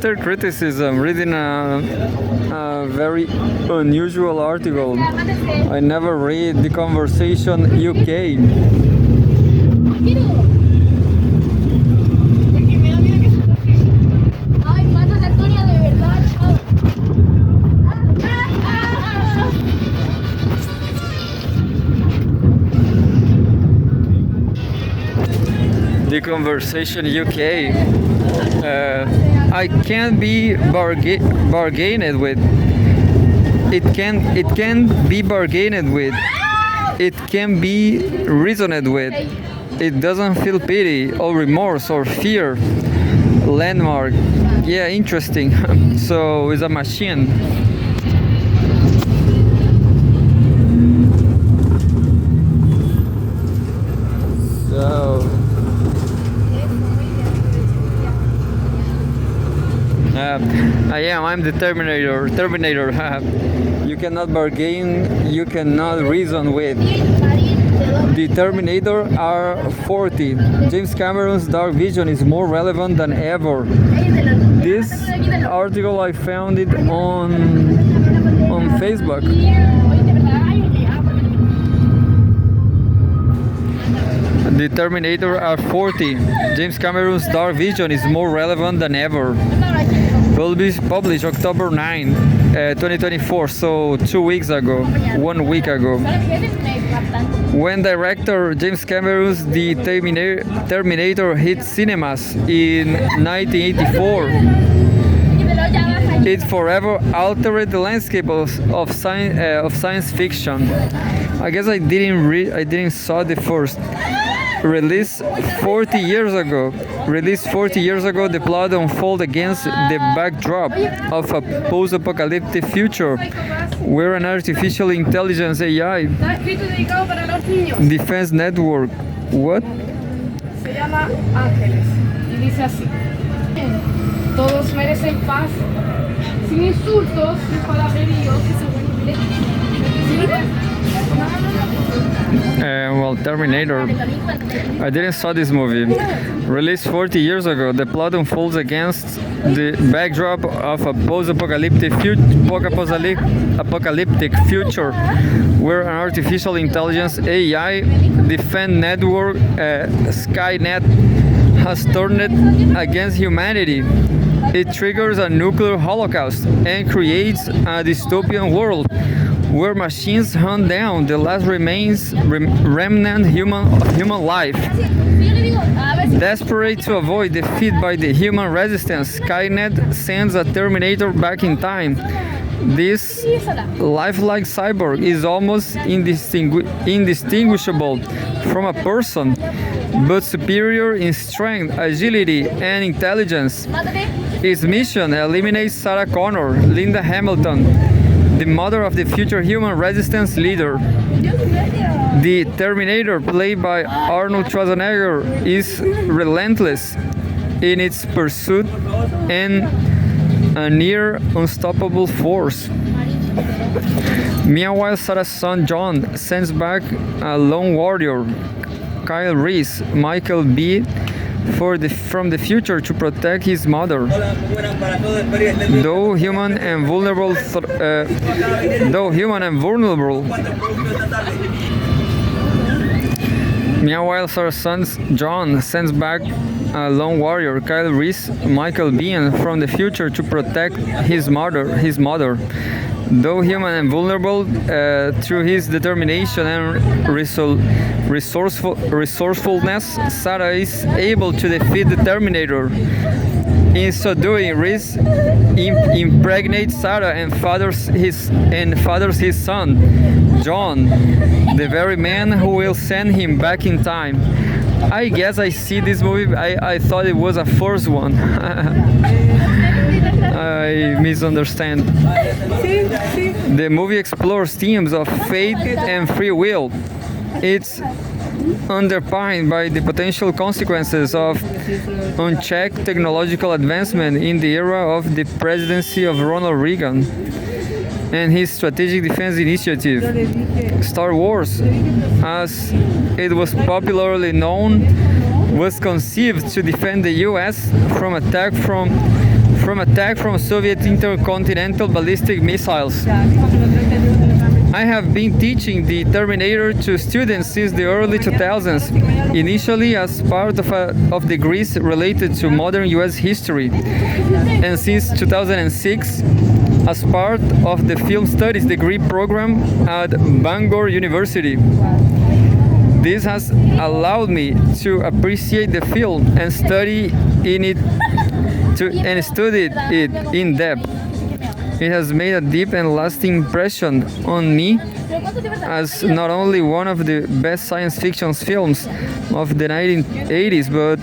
Twitter criticism, reading a very unusual article. I never read The Conversation UK. The Conversation UK. I can't be bargained with. It can be bargained with. It can be reasoned with. It doesn't feel pity or remorse or fear. Landmark. Yeah, interesting. So it's a machine. So I'm the Terminator. You cannot bargain, you cannot reason with. The Terminator R40. James Cameron's dark vision is more relevant than ever. This article I found it on Facebook. The Terminator R40. James Cameron's dark vision is more relevant than ever. Published October 9, 2024, so 2 weeks ago, 1 week ago. When director James Cameron's The Terminator hit cinemas in 1984, it forever altered the landscape of science fiction. I guess I didn't saw the first. Released 40 years ago, the plot unfolds against the backdrop of a post-apocalyptic future where an artificial intelligence AI defense network. What? Se llama Ángeles y dice así: todos merecen paz, sin insultos ni palabreríos. Terminator. I didn't saw this movie. Released 40 years ago, the plot unfolds against the backdrop of a post-apocalyptic future where an artificial intelligence AI defense network, Skynet, has turned against humanity. It triggers a nuclear holocaust and creates a dystopian world where machines hunt down the last remnant human life. Desperate to avoid defeat by the human resistance, Skynet sends a Terminator back in time. This lifelike cyborg is almost indistinguishable from a person, but superior in strength, agility, and intelligence. His mission eliminates Sarah Connor, Linda Hamilton, the mother of the future human resistance leader. The Terminator, played by Arnold Schwarzenegger, is relentless in its pursuit and a near unstoppable force. Meanwhile, Sarah's son John sends back a lone warrior, Kyle Reese, Michael B., from the future to protect his mother. Though human and vulnerable, meanwhile, Sarah's son John sends back a lone warrior, Kyle Reese, Michael Biehn, from the future to protect his mother. Though human and vulnerable, through his determination and resourcefulness, Sarah is able to defeat the Terminator. In so doing, Reese impregnates Sarah and fathers his son, John, the very man who will send him back in time. I guess I see this movie. I thought it was a first one. I misunderstand. The movie explores themes of fate and free will. It's underpinned by the potential consequences of unchecked technological advancement in the era of the presidency of Ronald Reagan and his Strategic Defense Initiative. Star Wars, as it was popularly known, was conceived to defend the U.S. from attack from from attack from Soviet intercontinental ballistic missiles. I have been teaching the Terminator to students since the early 2000s, initially as part of of degrees related to modern US history, and since 2006 as part of the film studies degree program at Bangor University. This has allowed me to appreciate the film and study it in depth. It has made a deep and lasting impression on me as not only one of the best science fiction films of the 1980s, but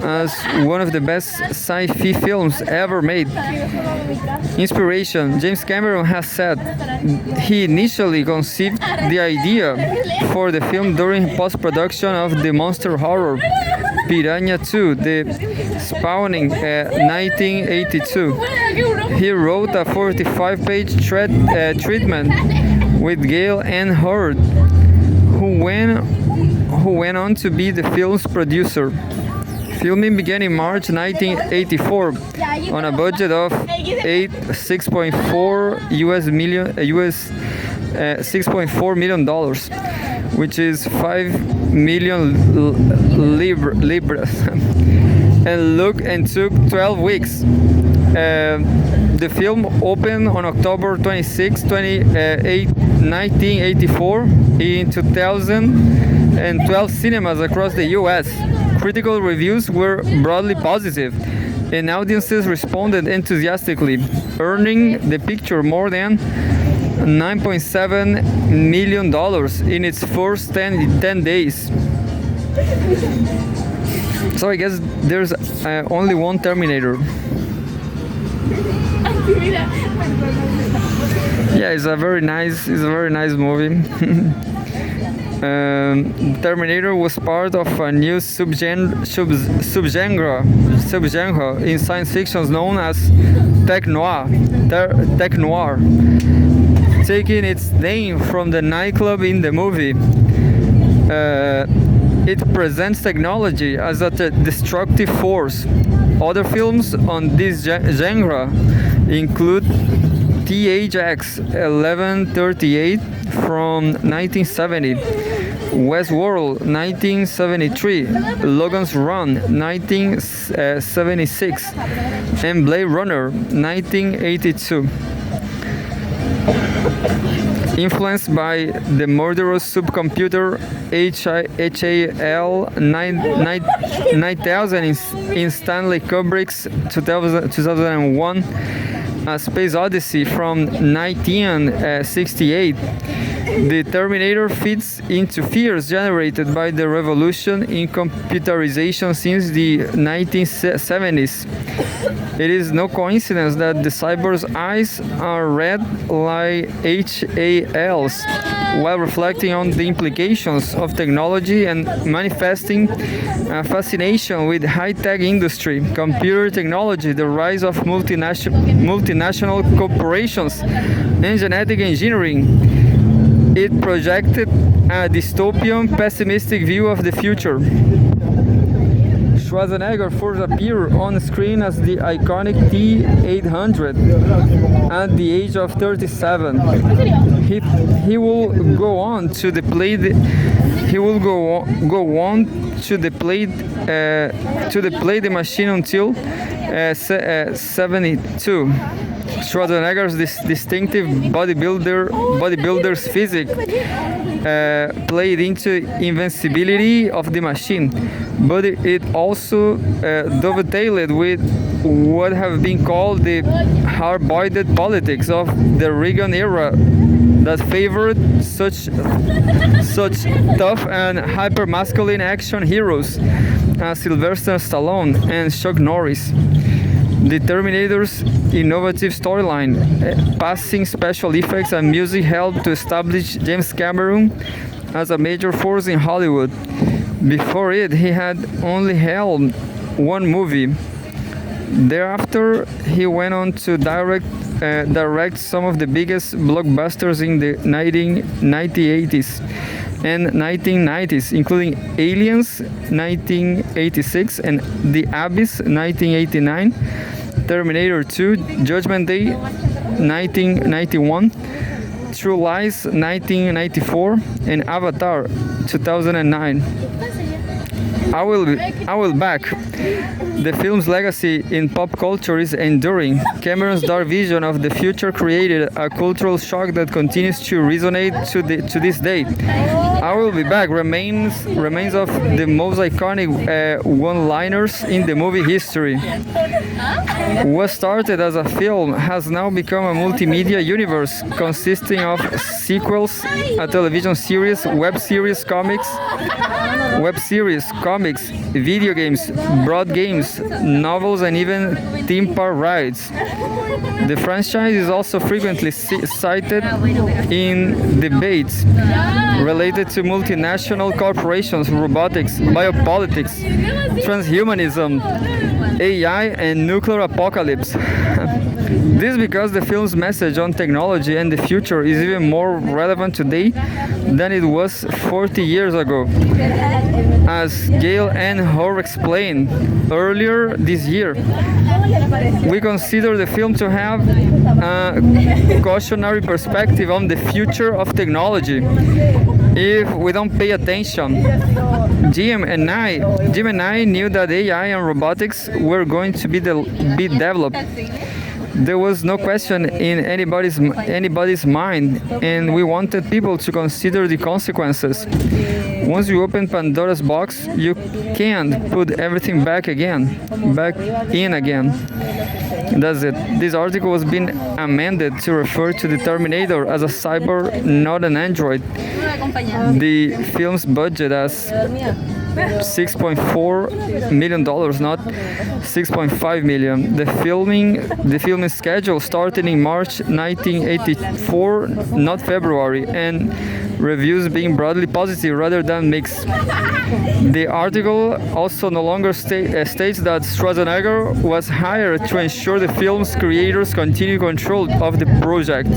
as one of the best sci-fi films ever made. Inspiration. James Cameron has said he initially conceived the idea for the film during post-production of the monster horror Piranha 2, The Spawning, 1982. He wrote a 45-page treatment with Gail Ann Hurd, who went on to be the film's producer. Filming began in March 1984 on a budget of $6.4 million, which is 5 million libras, and took 12 weeks. The film opened on October 26, 1984 in 2012 cinemas across the US. Critical reviews were broadly positive, and audiences responded enthusiastically, earning the picture more than $9.7 million in its first 10 days. So I guess there's only one Terminator. Yeah, it's a very nice movie. Terminator was part of a new subgenre in science fiction known as tech noir, taking its name from the nightclub in the movie. It presents technology as a destructive force. Other films on this genre include THX 1138 from 1970, Westworld 1973, Logan's Run 1976, and Blade Runner 1982. Influenced by the murderous supercomputer HAL 9000 in Stanley Kubrick's 2001 A Space Odyssey from 1968, the Terminator fits into fears generated by the revolution in computerization since the 1970s. It is no coincidence that the cyborg's eyes are red like HAL's, while reflecting on the implications of technology and manifesting a fascination with high-tech industry, computer technology, the rise of multinational corporations, and genetic engineering. It projected a dystopian, pessimistic view of the future. Schwarzenegger first appeared on screen as the iconic T-800 at the age of 37. He will go on to play the machine until 72. Schwarzenegger's distinctive bodybuilder's physique played into invincibility of the machine, but it also dovetailed with what have been called the hard-boiled politics of the Reagan era that favored such tough and hyper-masculine action heroes as Sylvester Stallone and Chuck Norris. The Terminator's innovative storyline, passing special effects and music helped to establish James Cameron as a major force in Hollywood. Before it, he had only helmed one movie. Thereafter, he went on to direct some of the biggest blockbusters in the 1980s and 1990s, including Aliens 1986 and The Abyss 1989, Terminator 2, Judgment Day 1991, True Lies 1994, and Avatar 2009. I will back. The film's legacy in pop culture is enduring. Cameron's dark vision of the future created a cultural shock that continues to resonate to this day. I Will Be Back remains of the most iconic one-liners in the movie history. What started as a film has now become a multimedia universe consisting of sequels, a television series, web series, comics, video games, board games, novels, and even theme park rides. The franchise is also frequently cited in debates related to multinational corporations, robotics, biopolitics, transhumanism, AI, and nuclear apocalypse. This because the film's message on technology and the future is even more relevant today than it was 40 years ago. As Gail Ann Hoare explained earlier this year, we consider the film to have a cautionary perspective on the future of technology. If we don't pay attention, Jim and I knew that AI and robotics were going to be developed. There was no question in anybody's mind, and we wanted people to consider the consequences. Once you open Pandora's box, you can't put everything back in again. That's it. This article was being amended to refer to the Terminator as a cyborg, not an android. The film's budget as $6.4 million, not $6.5 million. The filming schedule started in March 1984, not February, and reviews being broadly positive rather than mixed. The article also no longer states that Schwarzenegger was hired to ensure the film's creators continue control of the project.